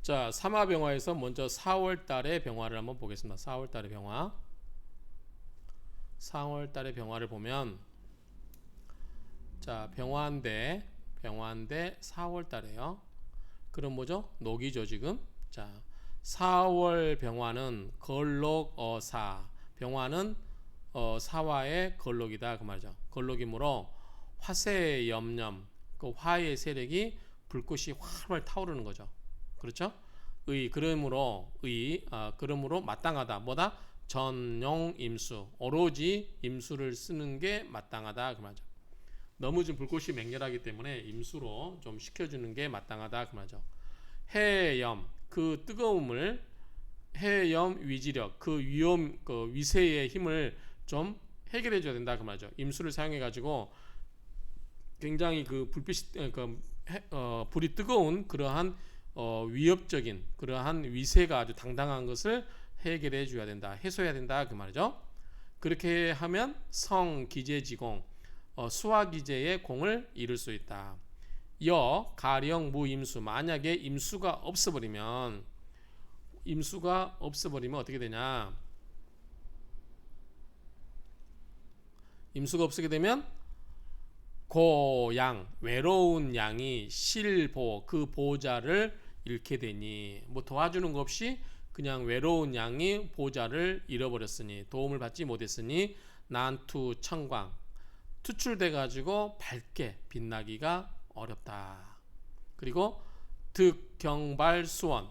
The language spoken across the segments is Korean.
자, 삼화병화에서 먼저 4월 달의 병화를 한번 보겠습니다. 4월 달의 병화. 4월 달의 병화를 보면 자, 병화인데 4월 달에요. 그럼 뭐죠? 녹이죠, 지금. 자, 4월 병화는 걸록어사. 병화는 사화의 걸록이다 그 말이죠. 걸록이므로 화세의 염염, 그 화의 세력이 불꽃이 활활 타오르는 거죠. 그렇죠? 그러므로 마땅하다. 뭐다? 전용 임수, 오로지 임수를 쓰는 게 마땅하다 그 말이죠. 너무 좀 불꽃이 맹렬하기 때문에 임수로 좀 식혀주는 게 마땅하다 그 말이죠. 해염, 그 뜨거움을 해염 위지력, 그 위험, 그 위세의 힘을 좀 해결해 줘야 된다 그 말이죠. 임수를 사용해 가지고 굉장히 그 불빛이 불이 뜨거운 그러한 위협적인 그러한 위세가 아주 당당한 것을 해결해 줘야 된다, 해소해야 된다 그 말이죠. 그렇게 하면 성기재지공, 수화기재의 공을 이룰 수 있다. 가령 무임수, 만약에 임수가 없어버리면 어떻게 되냐? 임수가 없게 되면 고양, 외로운 양이 실보, 그 보좌를 잃게 되니, 뭐 도와주는 것 없이 그냥 외로운 양이 보좌를 잃어버렸으니, 도움을 받지 못했으니 난투 청광, 투출돼 가지고 밝게 빛나기가 어렵다. 그리고 득경발 수원,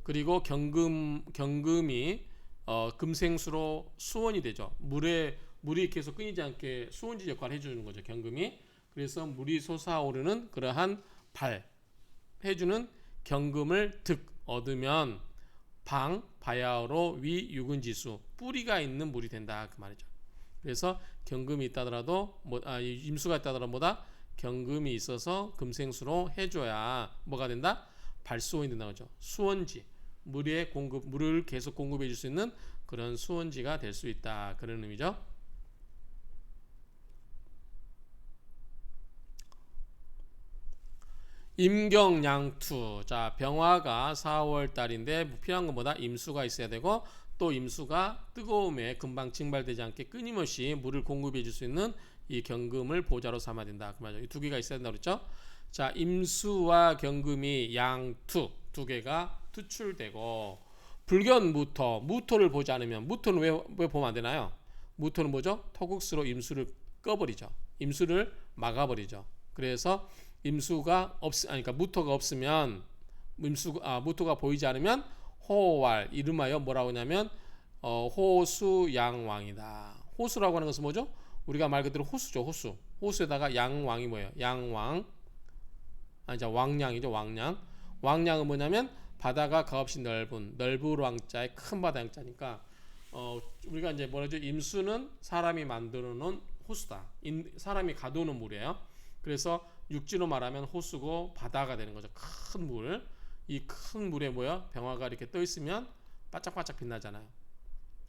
그리고 경금이 금생수로 수원이 되죠. 물이 계속 끊이지 않게 수원지 역할을 해주는 거죠. 경금이. 그래서 물이 솟아오르는 그러한 해주는 경금을 득 얻으면 바야흐로 위 유근지수, 뿌리가 있는 물이 된다 그 말이죠. 그래서 경금이 있다더라도 임수가 있다더라도 뭐다? 경금이 있어서 금생수로 해줘야 뭐가 된다? 발수원이 된다고 하죠. 수원지, 물을 계속 공급해 줄 수 있는 그런 수원지가 될 수 있다, 그런 의미죠. 임경양투. 자, 병화가 4월 달인데 필요한 것보다 임수가 있어야 되고, 또 임수가 뜨거움에 금방 증발되지 않게 끊임없이 물을 공급해 줄 수 있는 이 경금을 보좌로 삼아야 된다 그 말이죠. 이 두 개가 있어야 된다 그랬죠. 자, 임수와 경금이 양투 두 개가 투출되고, 무토를 보지 않으면, 무토는 왜 보면 안 되나요? 무토는 뭐죠? 토국수로 임수를 꺼버리죠. 임수를 막아버리죠. 그래서 그러니까 무토가 없으면, 무토가 보이지 않으면 호왈, 이름하여 뭐라고 하냐면 호수양왕이다. 호수라고 하는 것은 뭐죠? 우리가 말 그대로 호수죠. 호수에다가 양왕이 뭐예요? 양왕, 왕량이죠. 왕량은 뭐냐면 바다가 값없이 넓은 왕자의 큰 바다 양자니까, 우리가 이제 뭐라죠? 임수는 사람이 만들어 놓은 호수다. 사람이 가둬놓은 물이에요. 그래서 육지로 말하면 호수고 바다가 되는 거죠. 큰 물. 이 큰 물에 병화가 이렇게 떠 있으면 바짝바짝 빛나잖아요.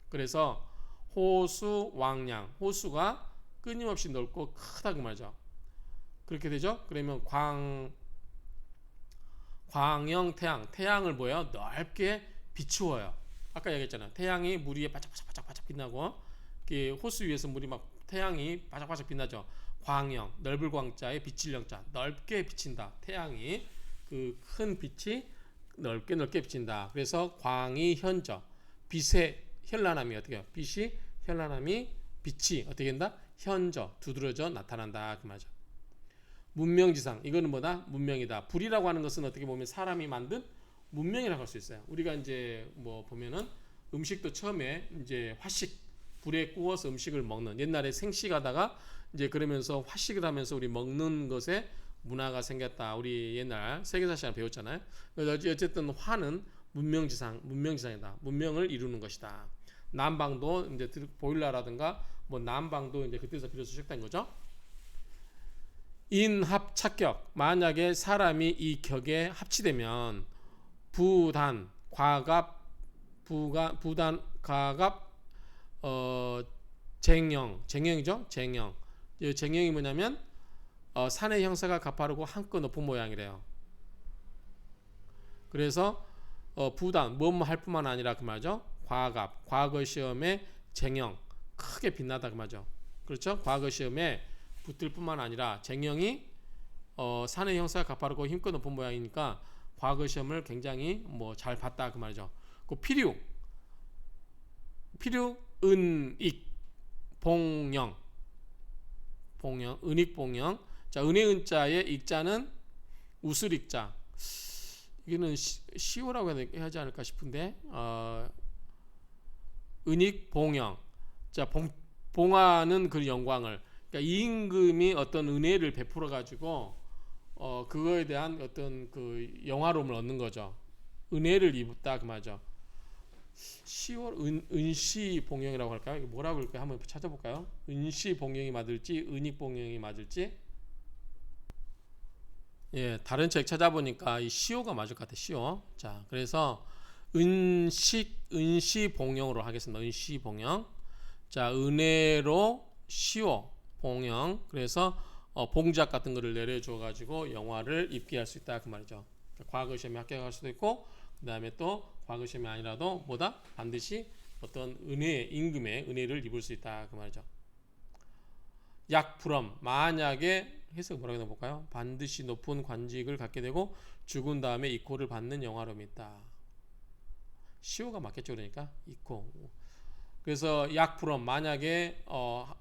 그래서 호수 왕량, 호수가 끊임없이 넓고 크다 그 말이죠. 그렇게 되죠. 그러면 광영 태양을 넓게 비추어요. 아까 얘기했잖아요. 태양이 물 위에 바짝바짝 빛나고, 호수 위에서 물이 태양이 바짝바짝 빛나죠. 광영, 넓을 광자에 비칠 영자, 넓게 비친다. 태양이 그 큰 빛이 넓게 비친다. 그래서 광이 현저, 빛의 현란함이 어떻게 해요? 빛이 어떻게 된다? 현저, 두드러져 나타난다 그 말이죠. 문명지상, 이거는 뭐다? 문명이다. 불이라고 하는 것은 어떻게 보면 사람이 만든 문명이라고 할 수 있어요. 우리가 이제 보면은 음식도 처음에 이제 불에 구워서 음식을 먹는, 옛날에 생식하다가 이제 그러면서 화식을 하면서 우리 먹는 것에 문화가 생겼다. 우리 옛날 세계사 시간 배웠잖아요. 그래서 어쨌든 화는 문명지상이다. 문명을 이루는 것이다. 난방도 이제 보일러라든가 난방도 이제 그때서 비로소 시작된 거죠. 인합착격, 만약에 사람이 이 격에 합치되면 부단, 과갑, 쟁형이죠. 쟁형이 뭐냐면 산의 형사가 가파르고 한껏 높은 모양이래요. 그래서 부단 뭐뭐 할 뿐만 아니라 그 말이죠. 과갑 과거 시험에 쟁영 크게 빛나다 그 말이죠. 그렇죠? 과거 시험에 붙을 뿐만 아니라 쟁영이 산의 형사가 가파르고 힘껏 높은 모양이니까 과거 시험을 굉장히 뭐 잘 봤다 그 말이죠. 그 필요 은익 봉영 은익 봉영. 자 은의 은자의 익자는 우슬익자. 이거는 시오라고 해야 하지 않을까 싶은데 은익 봉영. 자 봉하는 그 영광을. 그러니까 이 임금이 어떤 은혜를 베풀어 가지고 그거에 대한 어떤 그 영화로움을 얻는 거죠. 은혜를 입었다 그 말이죠. 10월 은시 봉영이라고 할까요? 이게 뭐라고 할까요? 한번 찾아볼까요? 은시 봉영이 맞을지 은익 봉영이 맞을지. 예, 다른 책 찾아보니까 이 시오가 맞을 것 같아요. 시오. 자, 그래서 은시 봉영으로 하겠습니다. 은시 봉영. 자, 은혜로 시오 봉영. 그래서 봉작 같은 거를 내려줘 가지고 영화를 입게 할 수 있다 그 말이죠. 과거 시험에 합격할 수도 있고 그다음에 또 과거 시험이 아니라도 뭐다? 반드시 어떤 임금의 은혜를 입을 수 있다 그 말이죠. 약불엄 만약에 해석 뭐라고 해볼까요? 반드시 높은 관직을 갖게 되고 죽은 다음에 이코를 받는 영화로움이 있다. 시오가 맞겠죠. 그러니까 이코. 그래서 약불엄 만약에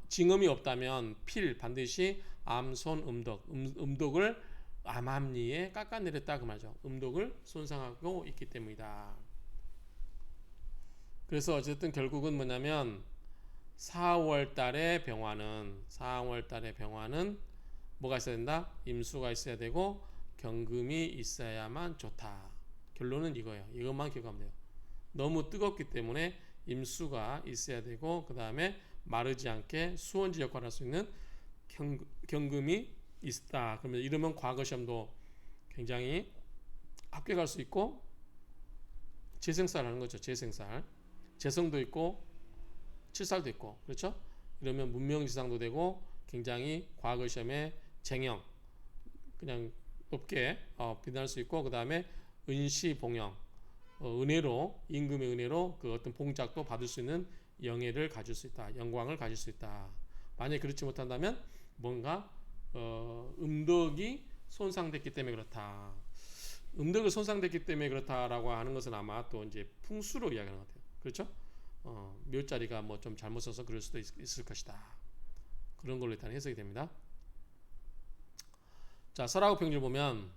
징험이 없다면 필 반드시 암손 음독을 암암리에 깎아내렸다 그 말이죠. 음독을 손상하고 있기 때문이다. 그래서 어쨌든 결국은 뭐냐면 4월 달에 병화는 뭐가 있어야 된다? 임수가 있어야 되고 경금이 있어야만 좋다. 결론은 이거예요. 이것만 기억하면 돼요. 너무 뜨겁기 때문에 임수가 있어야 되고 그 다음에 마르지 않게 수원지 역할을 할 수 있는 경금이 있다. 그러면 이러면 과거 시험도 굉장히 합격할 수 있고 재생살 하는 거죠. 재성도 있고 칠살도 있고 그렇죠? 이러면 문명지상도 되고 굉장히 과거 시험에 쟁영 그냥 높게 빛날 수 있고 그 다음에 은시봉영 은혜로 임금의 은혜로 그 어떤 봉작도 받을 수 있는 영예를 가질 수 있다. 영광을 가질 수 있다. 만약에 그렇지 못한다면 뭔가 음덕이 손상됐기 때문에 그렇다. 음덕이 손상됐기 때문에 그렇다라고 하는 것은 아마 또 이제 풍수로 이야기하는 것 같아요. 그렇죠? 묘자리가 뭐 좀 잘못 써서 그럴 수도 있을 것이다. 그런 걸로 일단 해석이 됩니다. 자, 설하고 평줄 보면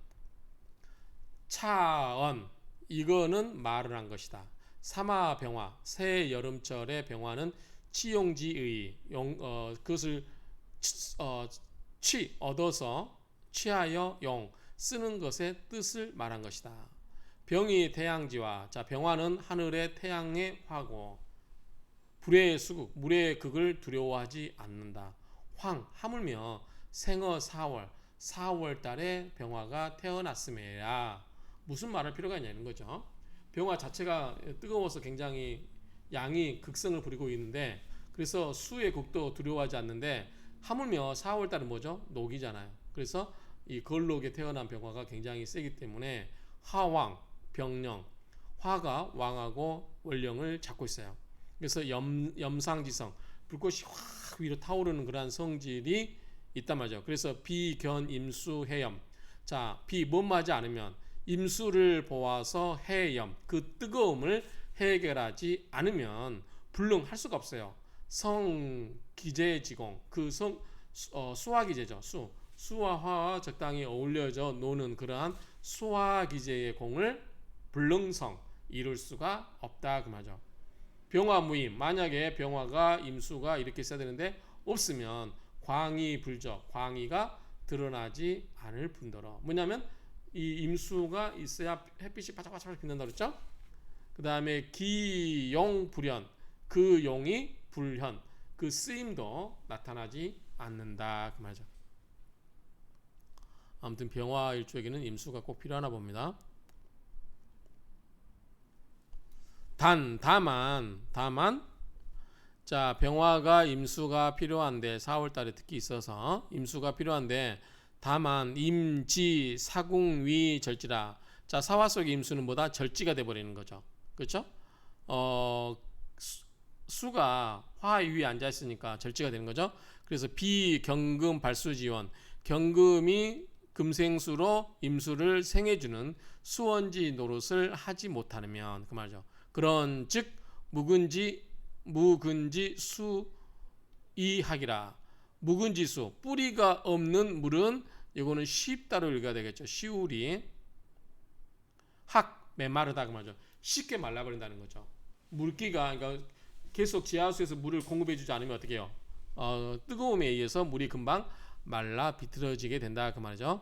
차언 이거는 말을 한 것이다. 삼화병화 새 여름철의 병화는 치용지의 그것을 얻어서 취하여 용 쓰는 것의 뜻을 말한 것이다. 병이 태양지와 자 병화는 하늘의 태양의 화고 불의 수국 물의 극을 두려워하지 않는다. 하물며 생어 4월 달에 병화가 태어났음에야 무슨 말할 필요가 있냐는 거죠. 병화 자체가 뜨거워서 굉장히 양이 극성을 부리고 있는데 그래서 수의 극도 두려워하지 않는데 하물며 4월 달은 뭐죠? 녹이잖아요. 그래서 이 걸록에 태어난 병화가 굉장히 세기 때문에 하왕, 병령, 화가 왕하고 원령을 잡고 있어요. 그래서 염상지성, 불꽃이 확 위로 타오르는 그러한 성질이 있단 말이죠. 그래서 비견, 임수, 해염. 자, 뭐하지 않으면 임수를 보아서 해염, 그 뜨거움을 해결하지 않으면 불능할 수가 없어요. 성기제지공, 그 수화기제죠. 수와 화와 적당히 어울려져 노는 그러한 수화기제의 공을 불능성 이룰 수가 없다 그 말이죠. 병화무임 만약에 병화가 임수가 이렇게 있어야 되는데 없으면 광이 불적 광이가 드러나지 않을 뿐더러 뭐냐면 이 임수가 있어야 햇빛이 바짝바짝 빛난다 그랬죠. 그 다음에 기용 불현 그 용이 불현 그 쓰임도 나타나지 않는다 그 말이죠. 아무튼 병화 일주에게는 임수가 꼭 필요하나 봅니다. 다만 자 병화가 임수가 필요한데 4월달에 특히 있어서 임수가 필요한데 다만 임지 사궁위 절지라 자, 사화 속의 임수는 뭐다? 절지가 돼 버리는 거죠. 그렇죠? 수가 화 위에 앉아 있으니까 절지가 되는 거죠. 그래서 비경금 발수지원, 경금이 금생수로 임수를 생해주는 수원지 노릇을 하지 못하면 그 말이죠. 그런 즉 묵은지 수이학이라. 묵은지수, 뿌리가 없는 물은 이거는 쉽다로 읽어야 되겠죠. 시우리. 학, 메마르다 그 말이죠. 쉽게 말라버린다는 거죠. 물기가 그러니까 계속 지하수에서 물을 공급해주지 않으면 어떻게 해요? 뜨거움에 의해서 물이 금방 말라 비틀어지게 된다 그 말이죠.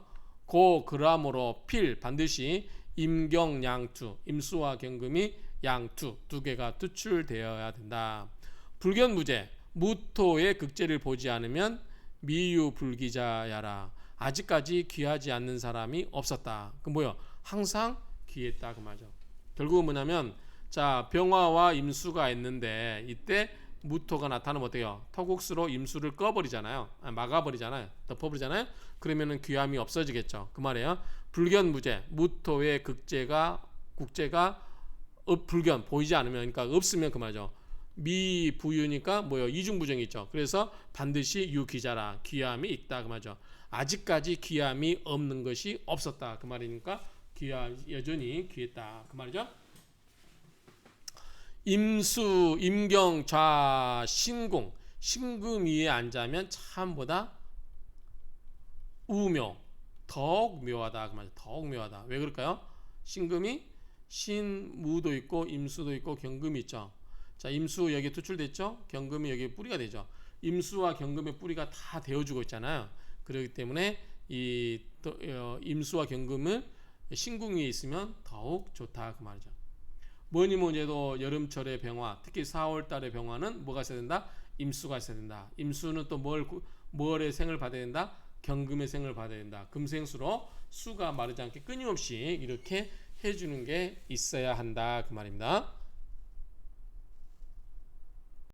그러므로 필 반드시 임경양투, 임수와 경금이 양투 두 개가 투출되어야 된다. 불견무죄, 무토의 극제를 보지 않으면 미유불기자야라. 아직까지 귀하지 않는 사람이 없었다. 그 뭐요? 항상 귀했다 그 말이죠. 결국은 뭐냐면 자, 병화와 임수가 있는데 이때 무토가 나타나면 어때요? 토국수로 임수를 꺼버리잖아요. 막아버리잖아요. 덮어버리잖아요. 그러면은 귀함이 없어지겠죠. 그 말이에요. 불견무죄, 무토의 국제가 불견 보이지 않으면 그러니까 없으면 그 말이죠. 미부유니까 뭐요? 이중부정이 있죠. 그래서 반드시 유기자라 귀함이 있다 그 말이죠. 아직까지 귀함이 없는 것이 없었다 그 말이니까 여전히 귀했다 그 말이죠. 임수, 임경, 좌, 신공, 신금 위에 앉으면 참보다 우묘, 더욱 묘하다 그 말이죠. 더욱 묘하다. 왜 그럴까요? 신금이 신무도 있고 임수도 있고 경금이 있죠. 자, 임수 여기 투출됐죠. 경금이 여기 뿌리가 되죠. 임수와 경금의 뿌리가 다 되어주고 있잖아요. 그렇기 때문에 이 임수와 경금은 신궁 위에 있으면 더욱 좋다 그 말이죠. 뭐니 뭐니 해도 여름철의 병화, 특히 4월달의 병화는 뭐가 있어야 된다? 임수가 있어야 된다. 임수는 또 뭘의 생을 받아야 된다? 경금의 생을 받아야 된다. 금생수로 수가 마르지 않게 끊임없이 이렇게 해주는 게 있어야 한다 그 말입니다.